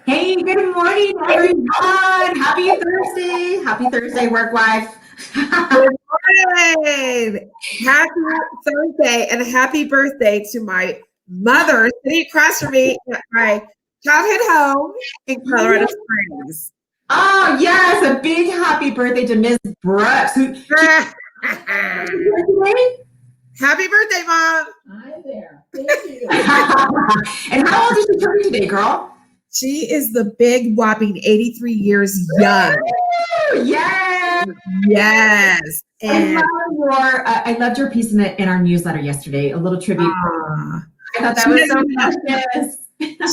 Hey, good morning, everyone. Happy Thursday. Happy Thursday, work wife. Good morning. Happy Thursday and happy birthday to my mother sitting across from me at my childhood home in Colorado Springs. Oh, yes, a big happy birthday to Miss Brooks. Happy birthday, Mom. Hi there. Thank you. And how old is she turning today, girl? She is the big whopping 83 years young. Yes. Yes. And I loved your piece in our newsletter yesterday, a little tribute. I thought that was so precious.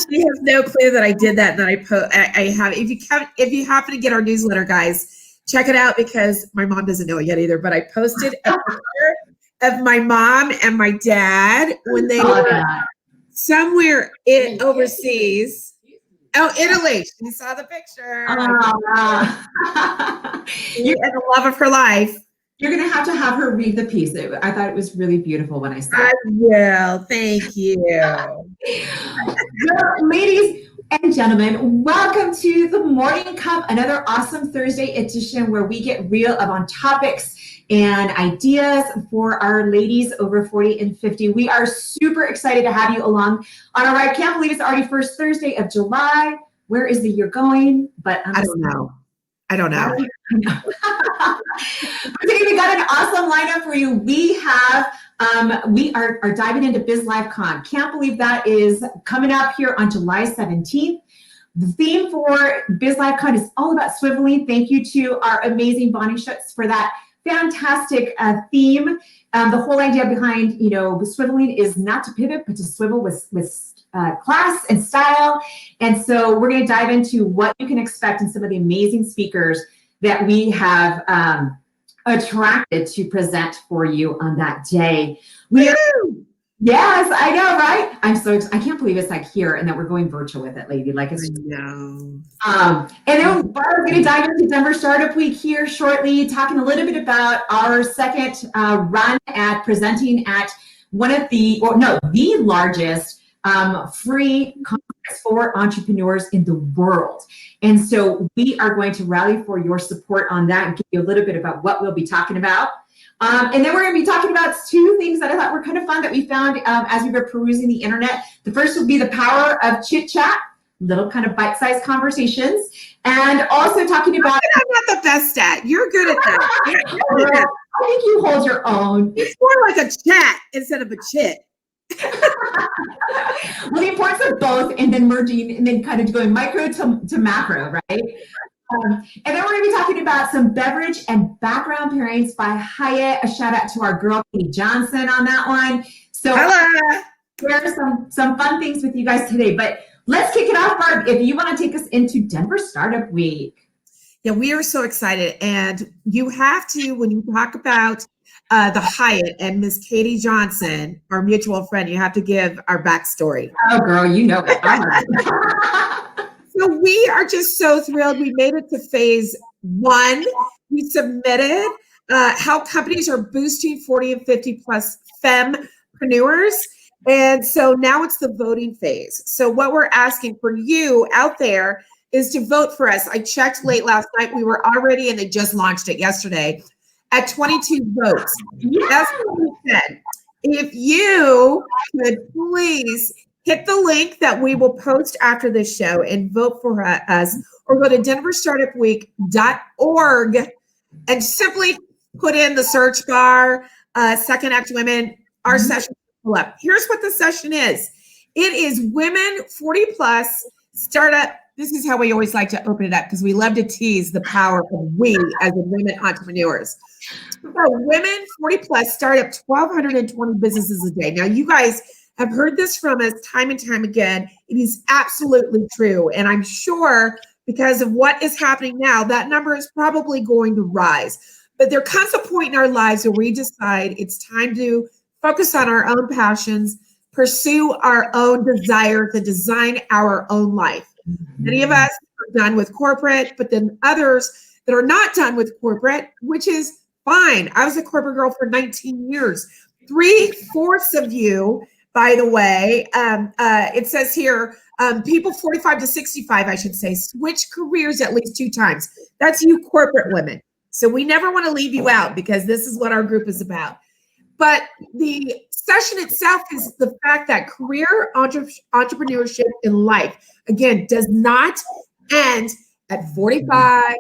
She has no clue that I did that. I have. If you happen to get our newsletter, guys, check it out because my mom doesn't know it yet either. But I posted a picture of my mom and my dad when they were somewhere overseas. Oh, Italy! She saw the picture. You and the love of her life. You're going to have her read the piece. I thought it was really beautiful when I saw it. I will. Thank you. Well, ladies and gentlemen, welcome to the Morning Cup, another awesome Thursday edition where we get real on topics and ideas for our ladies over 40 and 50. We are super excited to have you along on our ride. Can't believe it's already first Thursday of July. Where is the year going? But I don't know. Today we got an awesome lineup for you. We are diving into BizLifeCon. Can't believe that is coming up here on July 17th. The theme for BizLifeCon is all about swiveling. Thank you to our amazing Bonnie Schutz for that fantastic theme. The whole idea behind swiveling is not to pivot, but to swivel with class and style. And so we're going to dive into what you can expect in some of the amazing speakers that we have attracted to present for you on that day. Yes, I know, right? I'm so excited. I can't believe it's like here and that we're going virtual with it, lady. Like it's. And then we're going to dive into Denver Startup Week here shortly, talking a little bit about our second run at presenting at the largest free conference for entrepreneurs in the world. And so we are going to rally for your support on that and give you a little bit about what we'll be talking about. And then we're going to be talking about two things that I thought were kind of fun that we found as we were perusing the internet. The first will be the power of chit chat, little kind of bite-sized conversations, and also talking about. I'm not the best at. You're good at that. I think you hold your own. It's more like a chat instead of a chit. Well, the importance of both, and then merging, and then kind of going micro to macro, right? And then we're going to be talking about some beverage and background pairings by Hyatt. A shout out to our girl, Katie Johnson, on that one. So there's some fun things with you guys today. But let's kick it off, Barb, if you want to take us into Denver Startup Week. Yeah, we are so excited. And you have to, when you talk about the Hyatt and Miss Katie Johnson, our mutual friend, you have to give our backstory. Oh, girl, you know it. So we are just so thrilled. We made it to phase 1. We submitted how companies are boosting 40 and 50 plus fempreneurs. And so now it's the voting phase. So what we're asking for you out there is to vote for us. I checked late last night. We were already, and they just launched it yesterday, at 22 votes. That's what we said. If you could please hit the link that we will post after this show and vote for us, or go to denverstartupweek.org and simply put in the search bar, Second Act Women, our session will pull up. Here's what the session is. It is women 40 plus startup. This is how we always like to open it up because we love to tease the power of we as women entrepreneurs. So women 40 plus start up 1,220 businesses a day. Now you guys have heard this from us time and time again. It is absolutely true. And I'm sure because of what is happening now, that number is probably going to rise. But there comes a point in our lives where we decide it's time to focus on our own passions, pursue our own desires, and design our own life. Many of us are done with corporate, but then others that are not done with corporate, which is fine. I was a corporate girl for 19 years. 3/4 of you by the way. It says here, people 45 to 65, I should say, switch careers at least 2 times. That's you corporate women. So we never want to leave you out because this is what our group is about. But the session itself is the fact that career entrepreneurship in life, again, does not end at 45,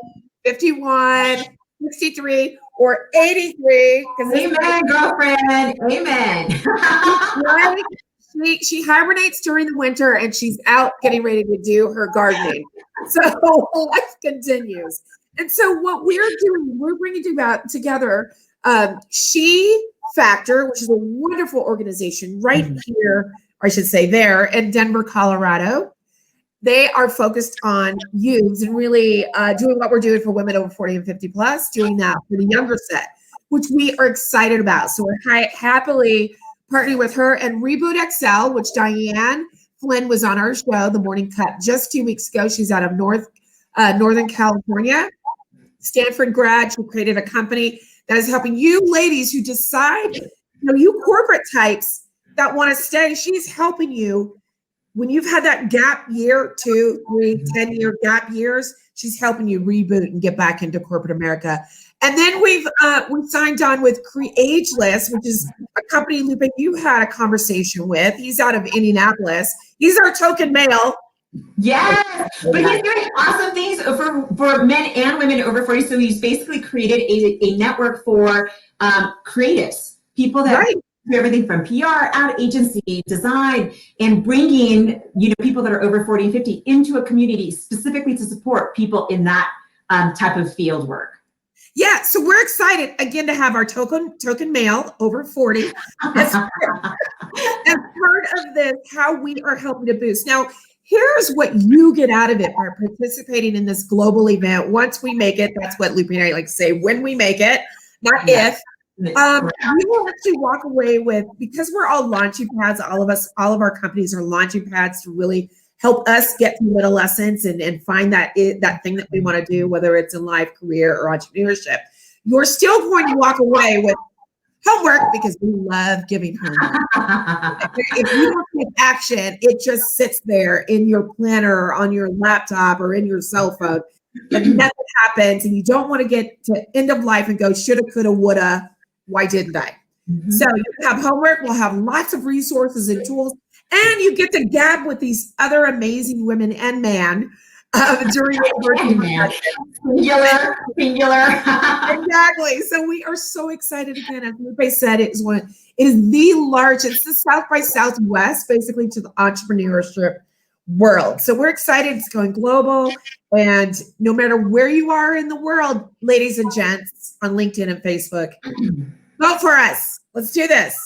51, 63, or 83. Amen, girlfriend. Amen. Right? She hibernates during the winter and she's out getting ready to do her gardening. So life continues. And so what we're doing, we're bringing together She Factor, which is a wonderful organization right here, or I should say there in Denver, Colorado. They are focused on youths and really doing what we're doing for women over 40 and 50 plus, doing that for the younger set, which we are excited about. So we're happily partnering with her and Reboot XL, which Diane Flynn was on our show, The Morning Cut, just 2 weeks ago. She's out of Northern California, Stanford grad. She created a company that is helping you ladies who decide, you corporate types that want to stay. She's helping you when you've had that gap year, 2, 3, 10-year gap years. She's helping you reboot and get back into corporate America. And then we've signed on with Ageless, which is a company, Lupe, you had a conversation with. He's out of Indianapolis. He's our token male. Yes, but he's doing awesome things for men and women over 40. So he's basically created a network for creatives, people that do everything from PR, ad agency, design, and bringing people that are over 40 and 50 into a community specifically to support people in that type of field work. Yeah, so we're excited again to have our token male over 40 as part of this, how we are helping to boost. Now, here's what you get out of it by participating in this global event. Once we make it, that's what Lupe and I like to say, when we make it, not if. We will actually walk away with, because we're all launching pads, all of our companies are launching pads to really help us get through adolescence and find that thing that we want to do, whether it's in life, career, or entrepreneurship. You're still going to walk away with homework because we love giving homework. If you don't take action, it just sits there in your planner or on your laptop or in your cell phone. But nothing happens, and you don't want to get to end of life and go, shoulda, coulda, woulda, why didn't I? So you have homework, we'll have lots of resources and tools, and you get to gab with these other amazing women and man during the singular. Exactly. So we are so excited again. As Lupe said, it is the largest, it's the South by Southwest, basically, to the entrepreneurship world. So we're excited. It's going global. And no matter where you are in the world, ladies and gents, on LinkedIn and Facebook, vote for us. Let's do this.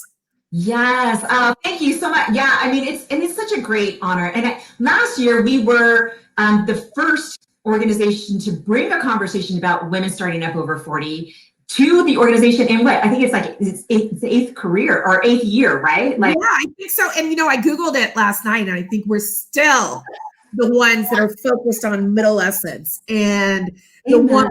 Yes. Thank you so much. Yeah. I mean, it's such a great honor. And last year we were the first organization to bring a conversation about women starting up over 40 to the organization in what I think it's eighth career or 8th year, right? Yeah, I think so. And I Googled it last night, and I think we're still the ones that are focused on adolescents and the woman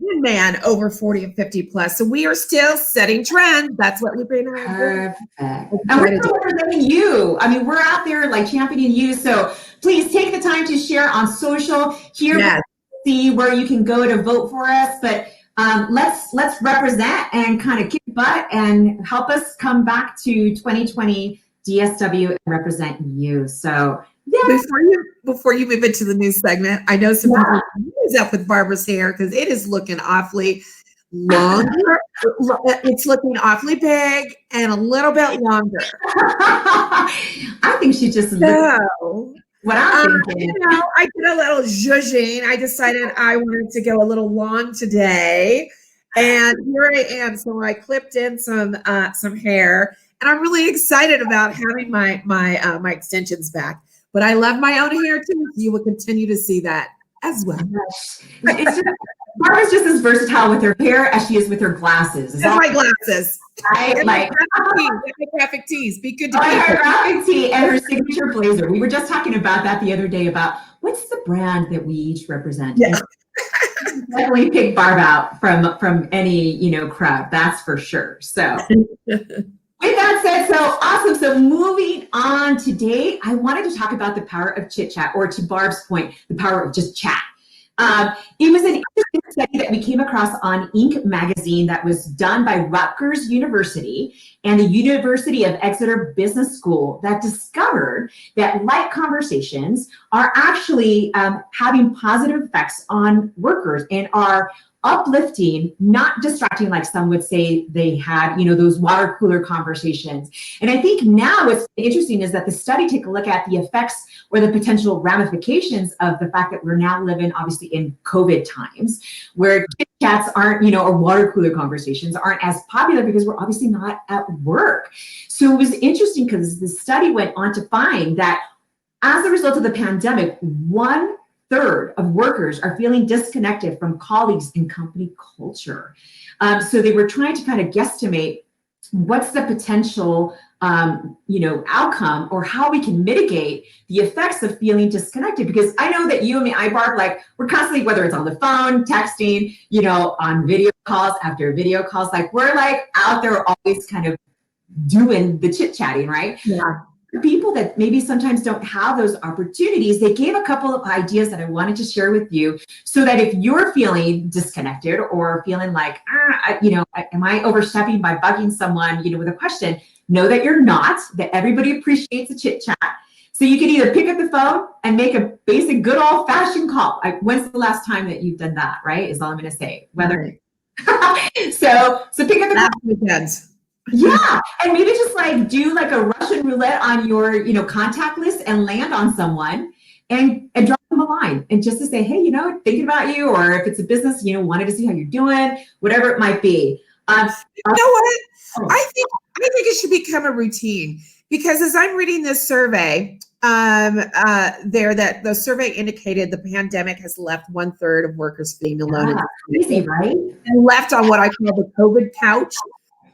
and man over 40 and 50 plus. So we are still setting trends. That's what Lupe and I are perfect. And we're representing you. I mean, we're out there like championing you. So please take the time to share on social. Here, see where you can go to vote for us. But let's represent and kind of kick butt and help us come back to 2020 DSW and represent you. So yeah. Before you move into the news segment, I know some people is up with Barbara's hair because it is looking awfully longer. It's looking awfully big and a little bit longer. I think she just what I'm thinking. I did a little zhuzhing. I decided I wanted to go a little long today, and here I am. So I clipped in some hair, and I'm really excited about having my extensions back. But I love my own hair too. You will continue to see that as well. Barbara's just as versatile with her hair as she is with her glasses. And my glasses. Right? Graphic tees. Be good to people. Her graphic tee and her signature blazer. We were just talking about that the other day about what's the brand that we each represent. Yeah. Definitely pick Barb out from any crowd. That's for sure. So with That's it. So awesome. So moving on today, I wanted to talk about the power of chit chat, or to Barb's point, the power of just chat. It was an interesting study that we came across on Inc. magazine that was done by Rutgers University and the University of Exeter Business School that discovered that light conversations are actually having positive effects on workers and are uplifting, not distracting, like some would say they had, those water cooler conversations. And I think now what's interesting is that the study took a look at the effects or the potential ramifications of the fact that we're now living obviously in COVID times where chit chats aren't, or water cooler conversations aren't as popular because we're obviously not at work. So it was interesting because the study went on to find that as a result of the pandemic, 1/3 of workers are feeling disconnected from colleagues and company culture. So they were trying to kind of guesstimate what's the potential, outcome or how we can mitigate the effects of feeling disconnected. Because I know that you and me, Barb, like we're constantly, whether it's on the phone, texting, on video calls after video calls, like we're like out there always kind of doing the chit chatting, right? Yeah. People that maybe sometimes don't have those opportunities, they gave a couple of ideas that I wanted to share with you so that if you're feeling disconnected or feeling like, am I overstepping by bugging someone, with a question, know that you're not, that everybody appreciates a chit chat. So you can either pick up the phone and make a basic good old fashioned call. Like, when's the last time that you've done that, right? Is all I'm going to say. Whether so pick up the phone. Yeah, and maybe just like do like a Russian roulette on your, contact list and land on someone and drop them a line and just to say, hey, thinking about you, or if it's a business, wanted to see how you're doing, whatever it might be. You know what? I think it should become a routine because as I'm reading this survey, that the survey indicated the pandemic has left 1/3 of workers feeling alone. Yeah, crazy, right? And left on what I call the COVID couch.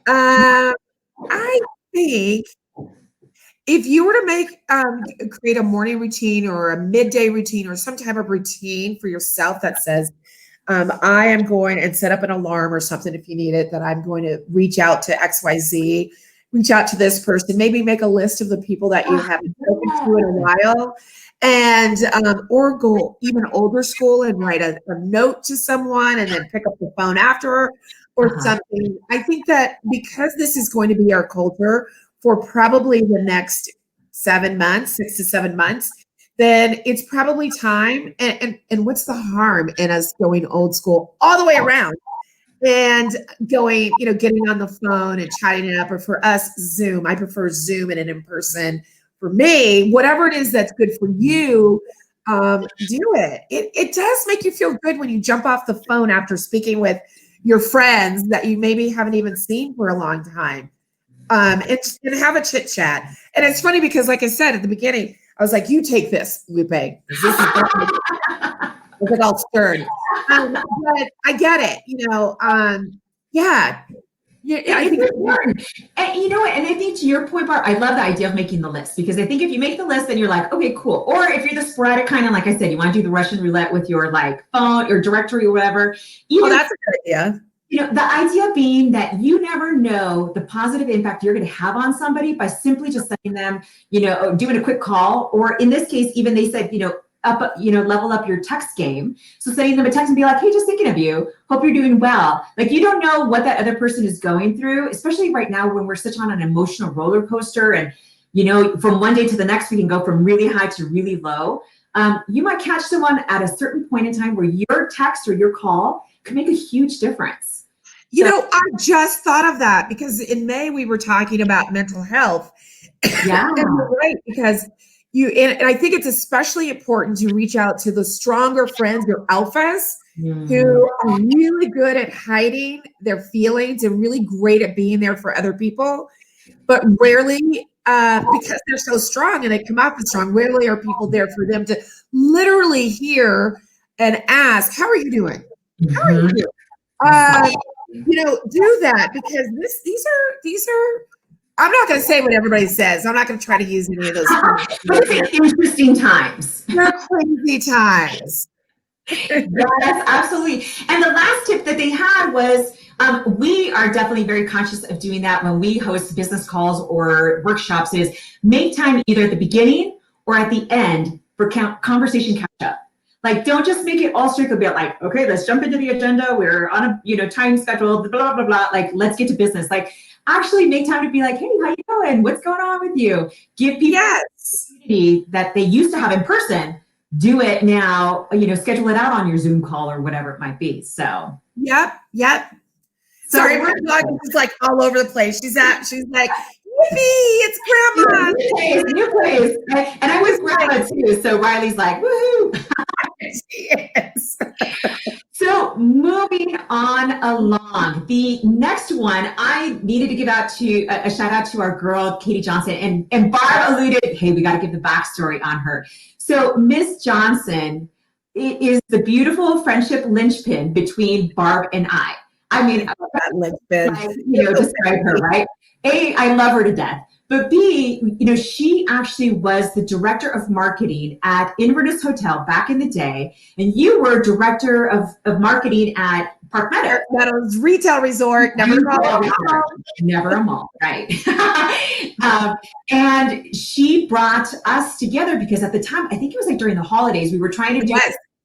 I think if you were to create a morning routine or a midday routine or some type of routine for yourself that says, I am going and set up an alarm or something if you need it, that I'm going to reach out to XYZ, reach out to this person, maybe make a list of the people that you haven't spoken to in a while, and or go even older school and write a note to someone and then pick up the phone after or something. I think that because this is going to be our culture for probably the next 7 months, 6 to 7 months, then it's probably time. And what's the harm in us going old school all the way around and going, getting on the phone and chatting it up, or for us, Zoom. I prefer Zoom and an in-person. For me, whatever it is that's good for you, do it. It does make you feel good when you jump off the phone after speaking with your friends that you maybe haven't even seen for a long time, and have a chit chat. And it's funny because, like I said at the beginning, I was like, "You take this, Lupe." This is I was like all stirred, but I get it. Yeah, I think it's important. And you know what? And I think to your point, Barb, I love the idea of making the list, because I think if you make the list, then you're like, okay, cool. Or if you're the sporadic kind of, like I said, you want to do the Russian roulette with your like phone or directory or whatever. That's a good idea. The idea being that you never know the positive impact you're going to have on somebody by simply just sending them, doing a quick call, or in this case, even they said, level up your text game. So sending them a text and be like, hey, just thinking of you. Hope you're doing well. Like, you don't know what that other person is going through, especially right now when we're such on an emotional roller coaster. And, from one day to the next, we can go from really high to really low. You might catch someone at a certain point in time where your text or your call could make a huge difference. I just thought of that because in May we were talking about mental health. Yeah. And you're right, because and I think it's especially important to reach out to the stronger friends, your alphas, who are really good at hiding their feelings and really great at being there for other people, but rarely, because they're so strong and they come off as strong, rarely are people there for them to literally hear and ask, how are you doing? How are you doing? Do that, because these are, I'm not going to say what everybody says. I'm not going to try to use any of those. But it's interesting times. They're crazy times. Yes, absolutely. And the last tip that they had was We are definitely very conscious of doing that when we host business calls or workshops is make time either at the beginning or at the end for conversation catch up. Like, don't just make it all strictly about like, okay, let's jump into the agenda. We're on a time schedule, blah, blah, blah. Like, let's get to business. Like, actually make time to be like, hey, how you doing? What's going on with you? Give people that they used to have in person. Do it now, schedule it out on your Zoom call or whatever it might be. So. Yep. So sorry, my dog is like all over the place. She's like, yippee, it's grandma. New place. And I was grandma too. So Riley's like, woohoo. She is. So moving on along, the next one, I needed to give out to a shout out to our girl, Katie Johnson, and Barb alluded, hey, we got to give the backstory on her. So Miss Johnson is the beautiful friendship linchpin between Barb and I. I mean, that linchpin. Describe her, right? A, I love her to death. But B, she actually was the director of marketing at Enewsletter Hotel back in the day. And you were director of marketing at Park Meadows. Meadows Retail Resort, never a mall, right? And she brought us together because at the time, I think it was like during the holidays, we were trying to do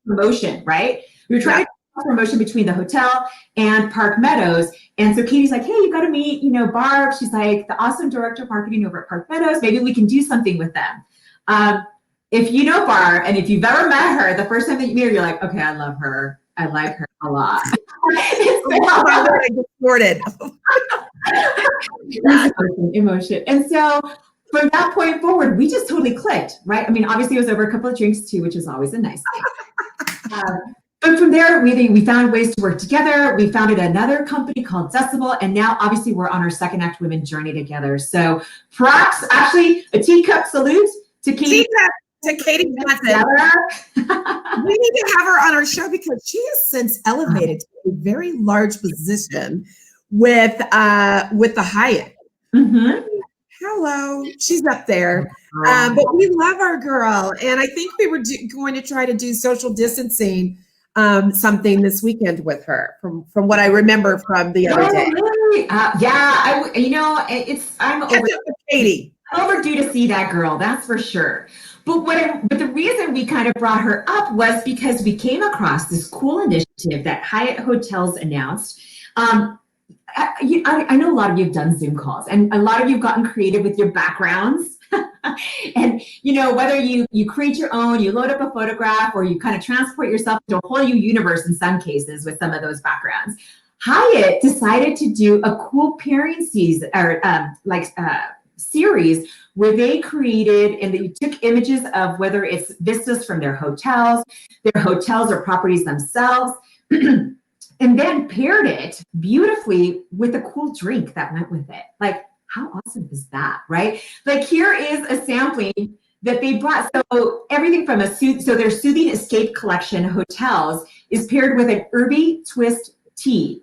promotion, right? We were trying to do promotion between the hotel and Park Meadows. And so Katie's like, hey, you got to meet, Barb. She's like the awesome director of marketing over at Park Meadows. Maybe we can do something with them. If you know Barb and if you've ever met her, the first time that you meet her, you're like, okay, I love her. I like her a lot. Emotion. And so from that point forward, we just totally clicked, right? I mean, obviously it was over a couple of drinks too, which is always a nice thing. But from there, we found ways to work together. We founded another company called Decibel, and now obviously we're on our second act women journey together. So props, actually, a teacup salute to Katie. To Katie Johnson. We need to have her on our show because she has since elevated to a very large position with the Hyatt. Mm-hmm. Hello, she's up there. But we love our girl, and I think we were going to try to do social distancing something this weekend with her, from what I remember from the other day. Really? I'm overdue to see that girl. That's for sure. But the reason we kind of brought her up was because we came across this cool initiative that Hyatt Hotels announced. I know a lot of you have done Zoom calls, and a lot of you have gotten creative with your backgrounds. And whether you create your own, you load up a photograph, or you kind of transport yourself to a whole new universe in some cases with some of those backgrounds. Hyatt decided to do a cool pairing season or series where they created and they took images of whether it's vistas from their hotels or properties themselves, and then paired it beautifully with a cool drink that went with it. Like, how awesome is that, right? Like, here is a sampling that they brought. So everything from their Soothing Escape Collection hotels is paired with an herby twist tea.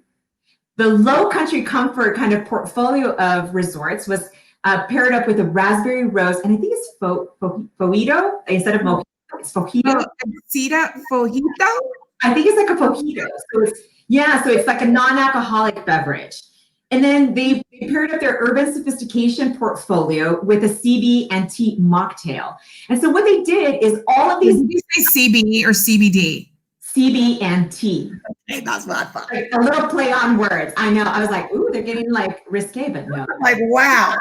The Low Country Comfort kind of portfolio of resorts was paired up with a raspberry rose, and I think it's fojito instead of mojito. It's fojito. Fojito? I think it's like a fojito. So it's like a non-alcoholic beverage. And then they paired up their urban sophistication portfolio with a CB and tea mocktail. And so what they did is all of these. Did you say CB or CBD? CB and T. Okay, that's what I thought. Like a little play on words. I know. I was like, ooh, they're getting like risque, but no. Like, wow.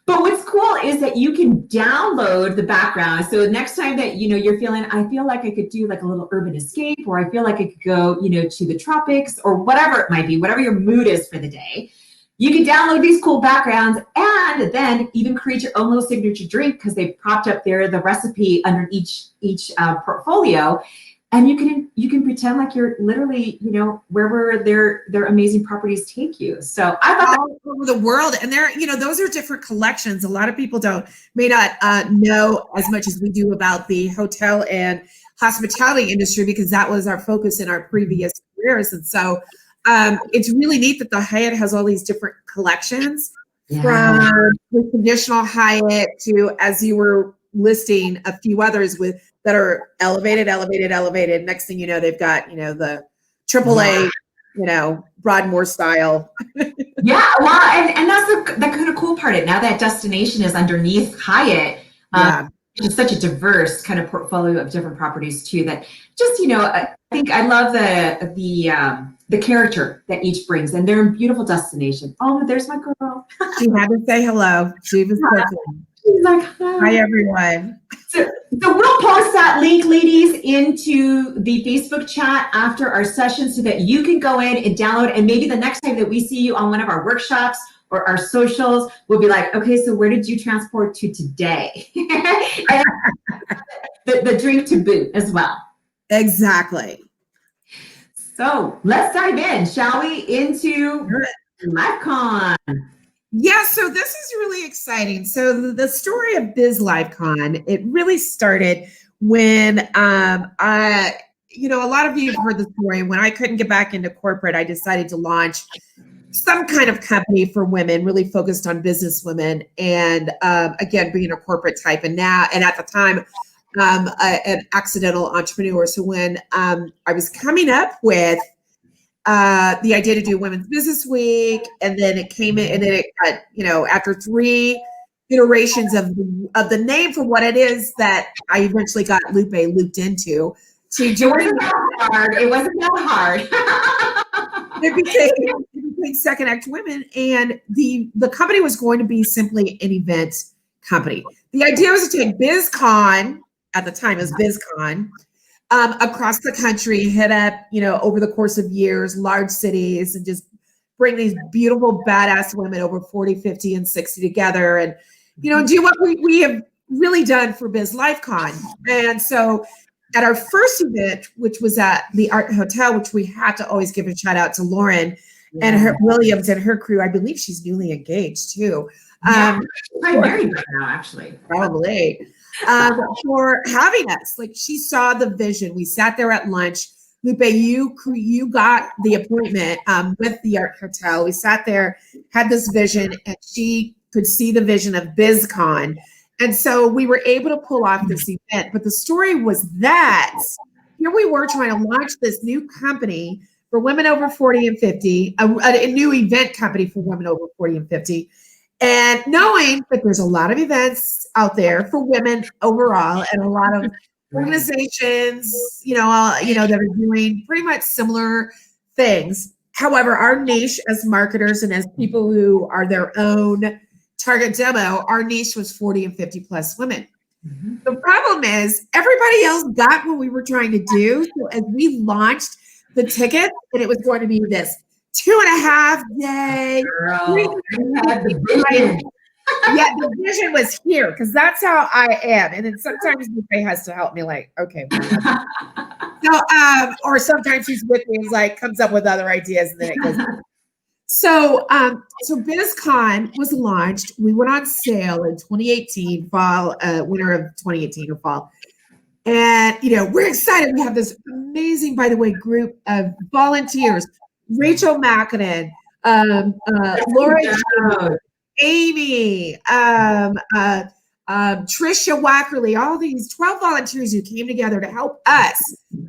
But what's cool is that you can download the background. So next time that you're feeling, I feel like I could do like a little urban escape, or I feel like I could go, to the tropics, or whatever it might be, whatever your mood is for the day. You can download these cool backgrounds and then even create your own little signature drink because they propped up there the recipe under each portfolio. And you can pretend like you're literally, wherever their amazing properties take you. So I thought all over the world, and those are different collections. A lot of people may not know as much as we do about the hotel and hospitality industry because that was our focus in our previous careers. And so it's really neat that the Hyatt has all these different collections from the traditional Hyatt to, as you were listing, a few others that are elevated. Next thing you know, they've got, the AAA Broadmoor style. Yeah, well, and that's the kind of cool part. Now that destination is underneath Hyatt, Yeah. just such a diverse kind of portfolio of different properties too. That just I think I love the character that each brings, and they're a beautiful destination. Oh, there's my girl. She had to say hello. She was perfect. She's like, Hi, everyone. So we'll post that link, ladies, into the Facebook chat after our session so that you can go in and download. And maybe the next time that we see you on one of our workshops or our socials, we'll be like, okay, so where did you transport to today? And the drink to boot as well. Exactly. So let's dive in, shall we, into BizLifeCon. Yeah, so this is really exciting. So the story of BizLifeCon, it really started when a lot of you have heard the story. When I couldn't get back into corporate, I decided to launch some kind of company for women, really focused on business women, and again, being a corporate type, and at the time, an accidental entrepreneur. So when I was coming up with the idea to do Women's Business Week, and then it came in, and then it got, after 3 iterations of the name for what it is that I eventually got looped into. To join. It wasn't that hard. It became Second Act Women, and the company was going to be simply an event company. The idea was to take BizCon, at the time it was BizCon, across the country, hit up, over the course of years, large cities, and just bring these beautiful, badass women over 40, 50, and 60 together, and, do what we have really done for BizLifeCon. And so at our first event, which was at the Hyatt Hotel, which we had to always give a shout out to Lauren and her Williams and her crew. I believe she's newly engaged too. Probably married right now, actually. Probably. For having us. Like, she saw the vision. We sat there at lunch. Lupe, you got the appointment with the Hyatt Hotel. We sat there, had this vision, and she could see the vision of BizCon. And so we were able to pull off this event. But the story was that here we were trying to launch this new company for women over 40 and 50, a new event company for women over 40 and 50. And knowing that there's a lot of events out there for women overall, and a lot of organizations, that are doing pretty much similar things. However, our niche as marketers and as people who are their own target demo, our niche was 40 and 50 plus women. Mm-hmm. The problem is everybody else got what we were trying to do. So as we launched the ticket, and it was going to be this 2.5 day. Yeah, the vision was here, because that's how I am. And then sometimes Lupe has to help me, like, okay. So, or sometimes he's with me, he's like, comes up with other ideas, and then it goes. So BizCon was launched. We went on sale in 2018, winter of 2018 or fall. And, we're excited. We have this amazing, by the way, group of volunteers. Rachel Mackinnon, Laura, Amy, Trisha Wackerly, all these 12 volunteers who came together to help us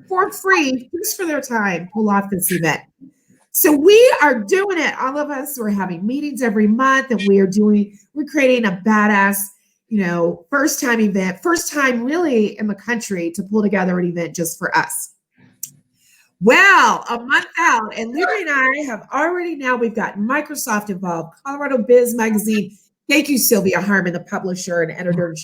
for free, just for their time, pull off this event. So we are doing it. All of us, we're having meetings every month, and we're creating a badass, first time really in the country to pull together an event just for us. Well, a month out, and Libby and I have already we've got Microsoft involved, Colorado Biz Magazine. Thank you, Sylvia Harmon, the publisher and editor of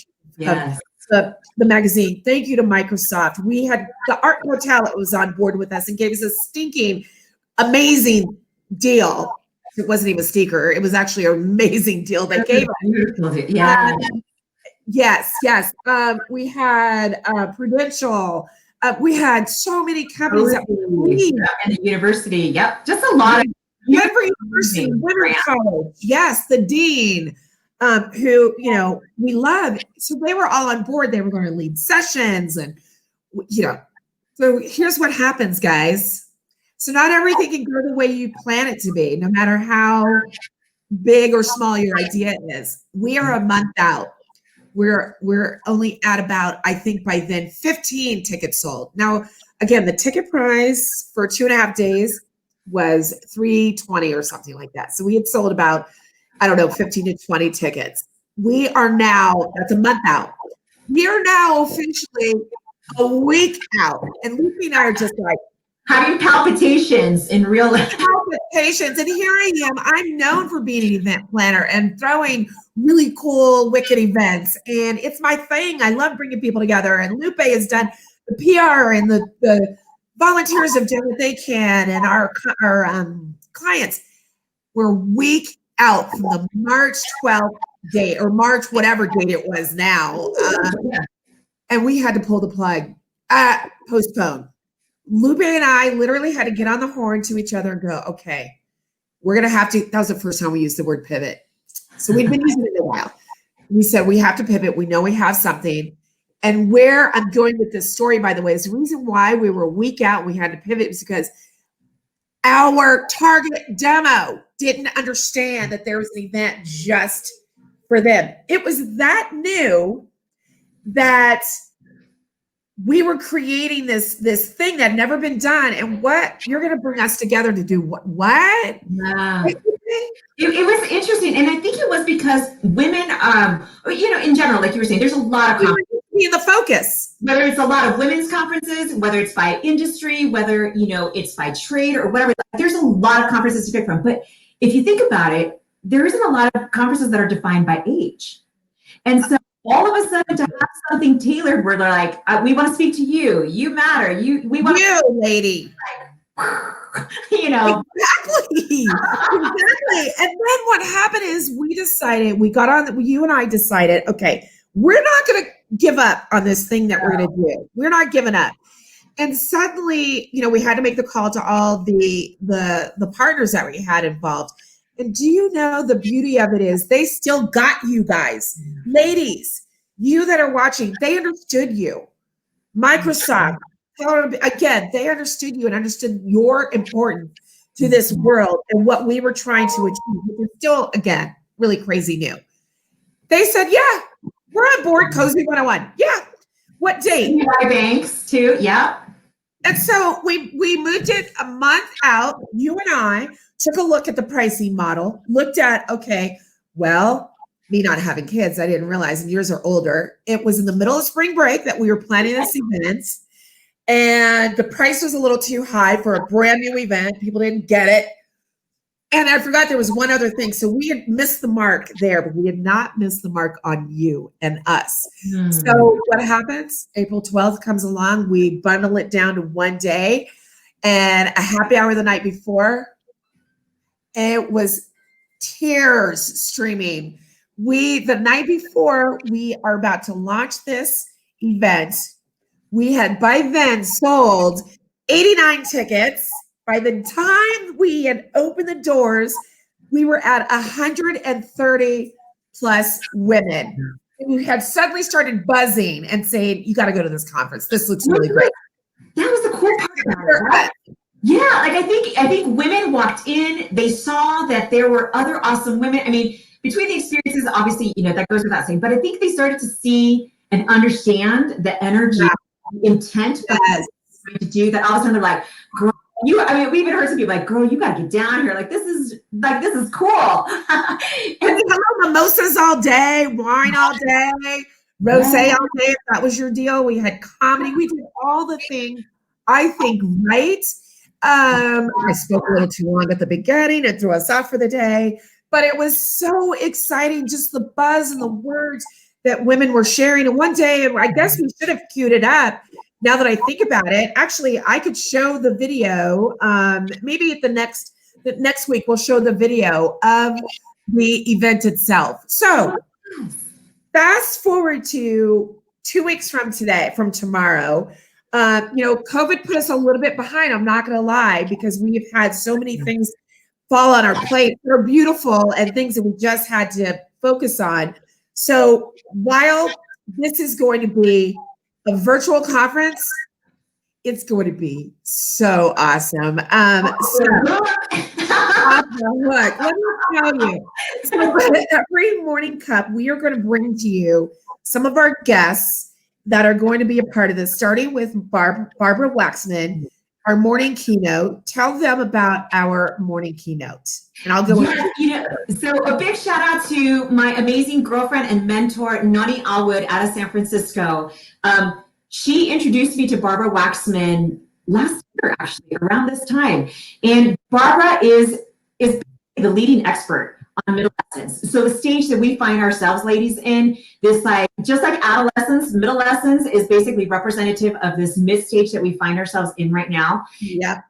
the magazine. Thank you to Microsoft. We had the Hyatt Hotel that was on board with us and gave us a stinking amazing deal. It wasn't even a stinker. It was actually an amazing deal they gave us. Yeah. Yes. We had Prudential. We had so many companies that and the university. Yep. Just a lot of every university, women's college. Yes, the dean, who we love. So they were all on board. They were going to lead sessions, and So here's what happens, guys. So not everything can go the way you plan it to be, no matter how big or small your idea is. We are a month out. We're only at about, I think by then, 15 tickets sold. Now, again, the ticket price for 2.5 days was 320 or something like that. So we had sold about, I don't know, 15 to 20 tickets. We are now, that's a month out. We are now officially a week out. And Lucy and I are just like, having palpitations in real life. Palpitations. And here I am. I'm known for being an event planner and throwing really cool, wicked events. And it's my thing. I love bringing people together. And Lupe has done the PR, and the volunteers have done what they can. And our clients, we're a week out from the March 12th date, or March whatever date it was now. And we had to pull the plug, postpone. Lupe and I literally had to get on the horn to each other and go, okay, we're going to have to, that was the first time we used the word pivot. So we'd been using it a while. We said, we have to pivot. We know we have something. And where I'm going with this story, by the way, is the reason why we were a week out and we had to pivot was because our target demo didn't understand that there was an event just for them. It was that new that we were creating this thing that had never been done. And what you're going to bring us together to do what? Yeah. It was interesting. And I think it was because women, in general, like you were saying, there's a lot of conferences. Being the focus. Whether it's a lot of women's conferences, whether it's by industry, whether, it's by trade or whatever, there's a lot of conferences to pick from. But if you think about it, there isn't a lot of conferences that are defined by age. And so all of a sudden to have something tailored where they're like, we want to speak to you. You matter. We want you, lady. Exactly. And then what happened is you and I decided, okay, we're not going to give up on this thing that we're going to do. We're not giving up. And suddenly, we had to make the call to all the partners that we had involved. And do you know the beauty of it is they still got you guys, ladies, you that are watching, they understood you. Microsoft, again, they understood you and understood your importance to this world and what we were trying to achieve, which is still, again, really crazy new. They said, yeah, we're on board, Cozy 101. Yeah. What date? Banks too. Yeah. And so we moved it a month out. You and I took a look at the pricing model, looked at, okay, well, me not having kids, I didn't realize, and yours are older. It was in the middle of spring break that we were planning this event. And the price was a little too high for a brand new event. People didn't get it. And I forgot there was one other thing. So we had missed the mark there, but we had not missed the mark on you and us. So what happens? April 12th comes along. We bundle it down to one day and a happy hour the night before. It was tears streaming. The night before we are about to launch this event, we had by then sold 89 tickets. By the time we had opened the doors, we were at 130 plus women. And we had suddenly started buzzing and saying, you got to go to this conference. This looks really great. That was the cool part about it. Yeah, like I think women walked in, they saw that there were other awesome women. I mean, between the experiences, obviously, that goes without saying, but I think they started to see and understand the energy, intent to do that. All of a sudden they're like, girl, we even heard some people like, girl, you gotta get down here. This is cool. And mimosas all day, wine all day, rosé all day. If that was your deal, we had comedy. We did all the things, I think, right. I spoke a little too long at the beginning and threw us off for the day, but it was so exciting. Just the buzz and the words that women were sharing. And one day, I guess we should have queued it up. Now that I think about it, actually, I could show the video. Maybe at the next week, we'll show the video of the event itself. So fast forward to 2 weeks from tomorrow. COVID put us a little bit behind. I'm not going to lie, because we have had so many things fall on our plate. They're beautiful and things that we just had to focus on. So while this is going to be a virtual conference, it's going to be so awesome. Look, let me tell you. So every morning cup, we are going to bring to you some of our guests that are going to be a part of this, starting with Barbara Waxman. our morning keynote. Tell them about our morning keynote. And I'll go. So a big shout out to my amazing girlfriend and mentor, Nani Alwood, out of San Francisco. She introduced me to Barbara Waxman last year, actually, around this time. And Barbara is the leading expert on middle lessons. So the stage that we find ourselves, ladies, in this, like, just like adolescence, middle lessons is basically representative of this mid stage that we find ourselves in right now. Yeah.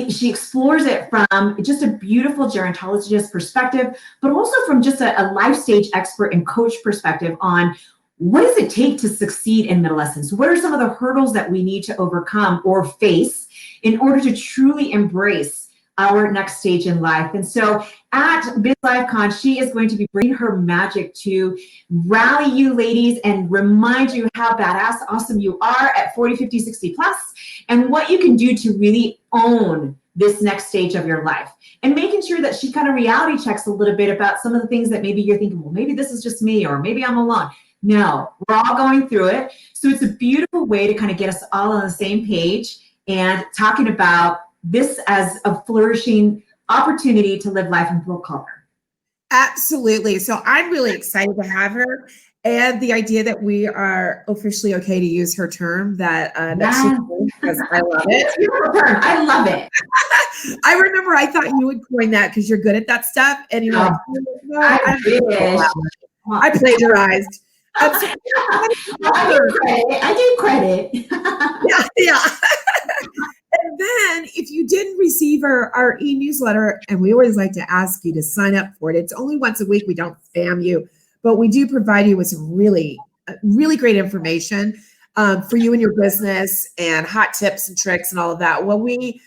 She explores it from just a beautiful gerontologist perspective, but also from just a life stage expert and coach perspective on what does it take to succeed in middle lessons? What are some of the hurdles that we need to overcome or face in order to truly embrace our next stage in life? And so at BizLifeCon, she is going to be bringing her magic to rally you ladies and remind you how badass, awesome you are at 40, 50, 60 plus, and what you can do to really own this next stage of your life. And making sure that she kind of reality checks a little bit about some of the things that maybe you're thinking, well, maybe this is just me, or maybe I'm alone. No, we're all going through it. So it's a beautiful way to kind of get us all on the same page and talking about this as a flourishing opportunity to live life in full color. Absolutely. So I'm really excited to have her, and the idea that we are officially okay to use her term that because I love it. I love it. I remember I thought you would coin that because you're good at that stuff, and you're like, no, I plagiarized. I do credit. Yeah. And then if you didn't receive our e-newsletter, and we always like to ask you to sign up for it. It's only once a week. We don't spam you, but we do provide you with some really great information for you and your business, and hot tips and tricks and all of that. Well, we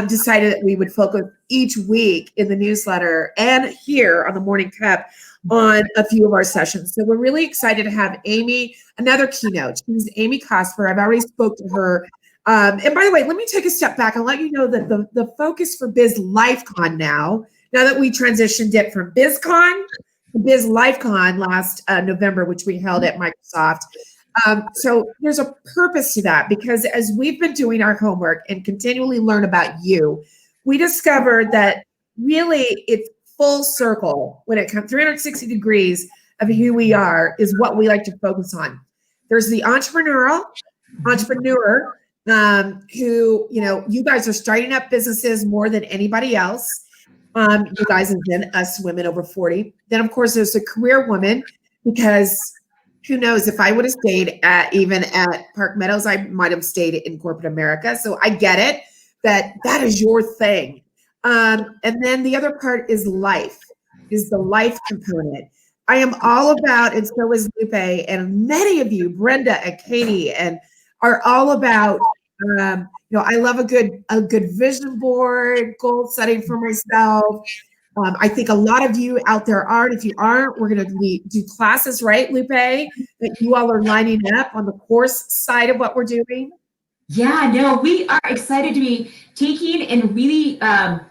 decided that we would focus each week in the newsletter and here on the Morning Cup on a few of our sessions. So we're really excited to have Amy, another keynote. She's Amy Cosper. I've already spoke to her. And by the way, let me take a step back and let you know that the focus for BizLifeCon now that we transitioned it from BizCon to BizLifeCon last November, which we held at Microsoft. So there's a purpose to that, because as we've been doing our homework and continually learn about you, we discovered that really it's full circle when it comes 360 degrees of who we are is what we like to focus on. There's the entrepreneur who, you guys are starting up businesses more than anybody else. You guys, and then us women over 40. Then of course there's the career woman, because who knows, if I would have stayed even at Park Meadows, I might have stayed in corporate America. So I get it that is your thing. And then the other part is the life component. I am all about, and so is Lupe, and many of you, Brenda and Katie, and are all about, I love a good vision board, goal setting for myself. I think a lot of you out there aren't. If you aren't, we're going to do classes, right, Lupe, that you all are lining up on the course side of what we're doing. Yeah, no, we are excited to be taking and really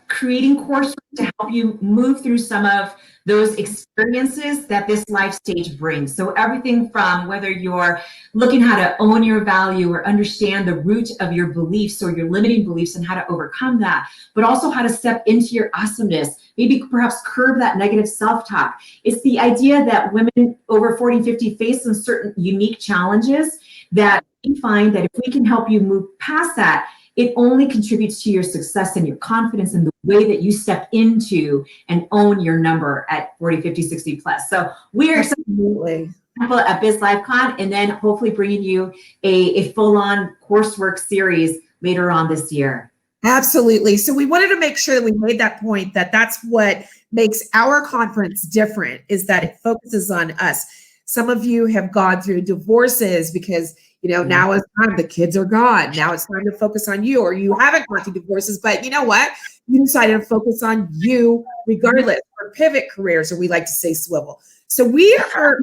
creating coursework to help you move through some of those experiences that this life stage brings. So everything from whether you're looking how to own your value or understand the root of your beliefs or your limiting beliefs and how to overcome that, but also how to step into your awesomeness, maybe perhaps curb that negative self-talk. It's the idea that women over 40, 50 face some certain unique challenges that we find that if we can help you move past that, it only contributes to your success and your confidence in the way that you step into and own your number at 40, 50, 60 plus. So we are excited at BizLifeCon, and then hopefully bringing you a full-on coursework series later on this year. Absolutely. So we wanted to make sure that we made that point, that that's what makes our conference different, is that it focuses on us. Some of you have gone through divorces because, now it's time, the kids are gone. Now it's time to focus on you, or you haven't gone through divorces, but you know what? You decided to focus on you regardless, or pivot careers, or we like to say swivel. So we are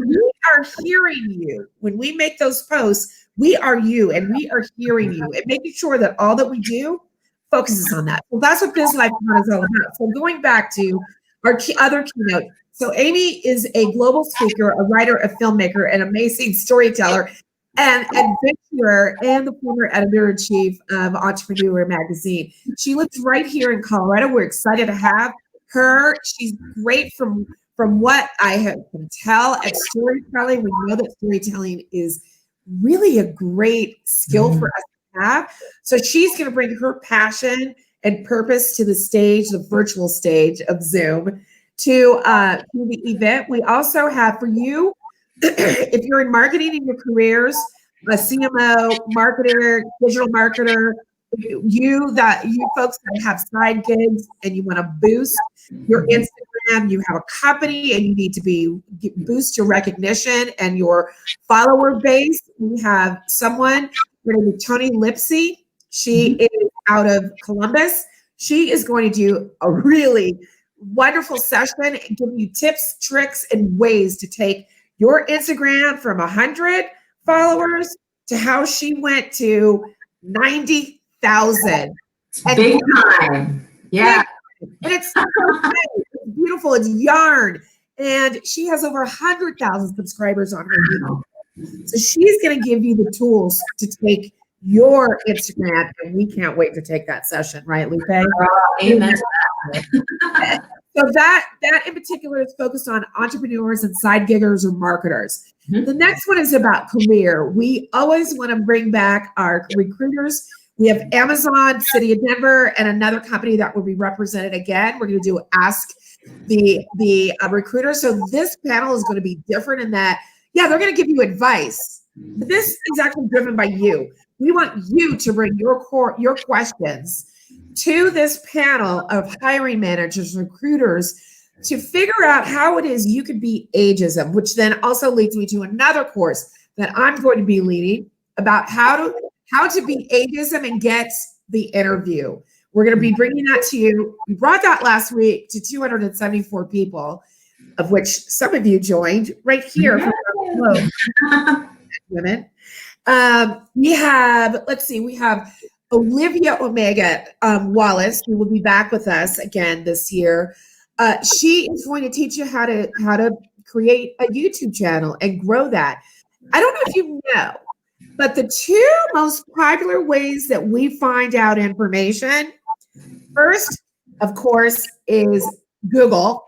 hearing you. When we make those posts, we are you, and we are hearing you, and making sure that all that we do focuses on that. Well, that's what BizLifeCon is all about. So going back to our other keynote. So Amy is a global speaker, a writer, a filmmaker, an amazing storyteller. and adventurer and the former editor-in-chief of Entrepreneur Magazine. She lives right here in Colorado. We're excited to have her. She's great from what I can tell at storytelling. We know that storytelling is really a great skill for us to have. So she's going to bring her passion and purpose to the stage, the virtual stage of Zoom, to the event. We also have for you, if you're in marketing in your careers, a CMO, marketer, digital marketer, you folks that have side gigs and you want to boost your Instagram, you have a company and you need to boost your recognition and your follower base. We have someone, her name is Tony Lipsy. She is out of Columbus. She is going to do a really wonderful session and give you tips, tricks, and ways to take your Instagram from 100 followers to how she went to 90,000. Big time. Yeah. And it's so great. It's beautiful. It's yarn. And she has over 100,000 subscribers on her YouTube. So she's going to give you the tools to take your Instagram, and we can't wait to take that session, right, Lupe? Amen. So that in particular is focused on entrepreneurs and side giggers or marketers. The next one is about career. We always want to bring back our recruiters. We have Amazon, City of Denver, and another company that will be represented again. We're going to do Ask the Recruiter. So this panel is going to be different in that, they're going to give you advice. But this is actually driven by you. We want you to bring your questions to this panel of hiring managers, recruiters, to figure out how it is you could beat ageism, which then also leads me to another course that I'm going to be leading about how to beat ageism and get the interview. We're going to be bringing that to you. We brought that last week to 274 people, of which some of you joined right here from the globe. Women. We have Olivia Omega Wallace, who will be back with us again this year. She is going to teach you how to create a YouTube channel and grow that. I don't know if you know, but the two most popular ways that we find out information, first, of course, is Google.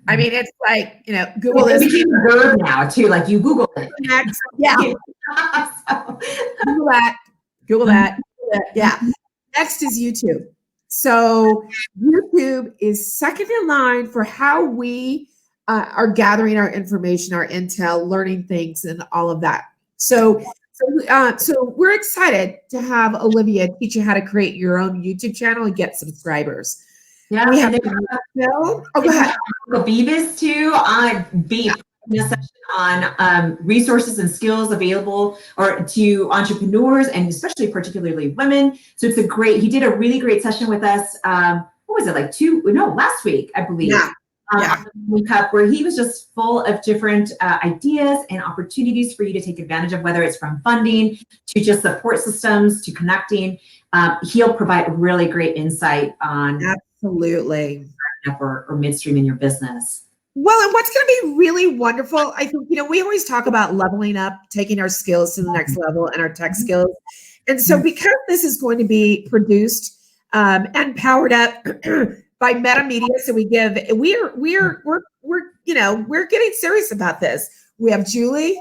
I mean, it's like, Google is a verb now too. Like you Google it. Next, Google that. Yeah. Next is YouTube. So YouTube is second in line for how we are gathering our information, our intel, learning things, and all of that. So we're excited to have Olivia teach you how to create your own YouTube channel and get subscribers. Yeah, we have go ahead. Beavis too. On resources and skills available to entrepreneurs and especially particularly women. So it's he did a really great session with us. What was it, last week, I believe. On the Cup, where he was just full of different ideas and opportunities for you to take advantage of, whether it's from funding to just support systems to connecting. He'll provide really great insight on absolutely or midstream in your business. Well, and what's going to be really wonderful, I think, we always talk about leveling up, taking our skills to the next level and our tech skills. And so because this is going to be produced and powered up by Meta Media, so we're getting serious about this. We have Julie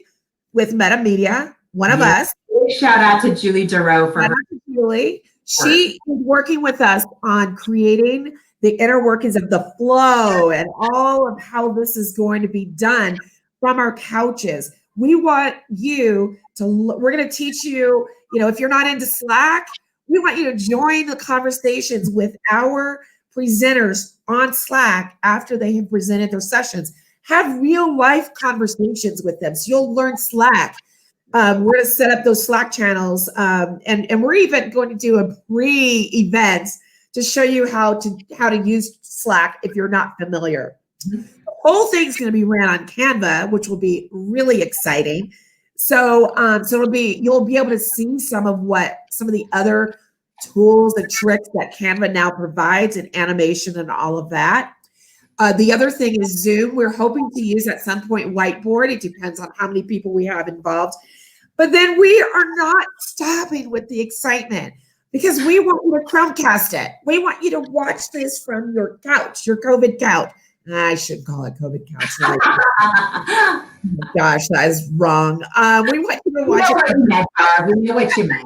with Meta Media, one of us. Shout out to Julie Duro for Julie. She is working with us on creating the inner workings of the flow and all of how this is going to be done from our couches. We want you we're going to teach you, if you're not into Slack, we want you to join the conversations with our presenters on Slack after they have presented their sessions. Have real life conversations with them. So you'll learn Slack. We're going to set up those Slack channels. And we're even going to do a pre-event to show you how to use Slack if you're not familiar. The whole thing's going to be ran on Canva, which will be really exciting. So you'll be able to see some of the other tools and tricks that Canva now provides and animation and all of that. The other thing is Zoom. We're hoping to use at some point whiteboard. It depends on how many people we have involved. But then we are not stopping with the excitement because we want you to Chromecast it. We want you to watch this from your couch, your COVID couch. I should call it COVID couch. Oh my gosh, that is wrong. We want you to watch it. We know what you meant.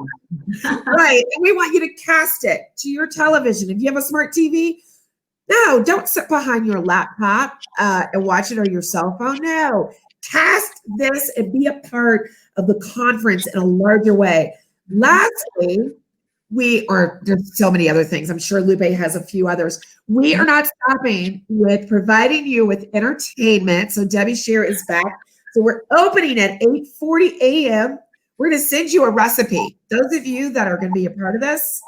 Right. And we want you to cast it to your television. If you have a smart TV, no, don't sit behind your laptop and watch it or your cell phone. No, cast this and be a part of the conference in a larger way. Lastly, there's so many other things. I'm sure Lupe has a few others. We are not stopping with providing you with entertainment. So Debbie Shear is back. So we're opening at 8:40 a.m. We're going to send you a recipe. Those of you that are going to be a part of this,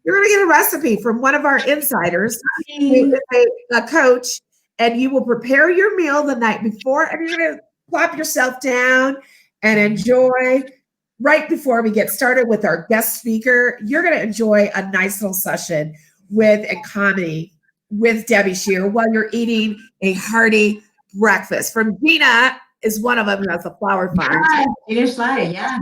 you're going to get a recipe from one of our insiders, who is a coach, and you will prepare your meal the night before, and you're going to plop yourself down and enjoy. Right before we get started with our guest speaker, you're going to enjoy a nice little session and comedy with Debbie Shear while you're eating a hearty breakfast. From Gina is one of them who has a flower farm. Finish light, yes.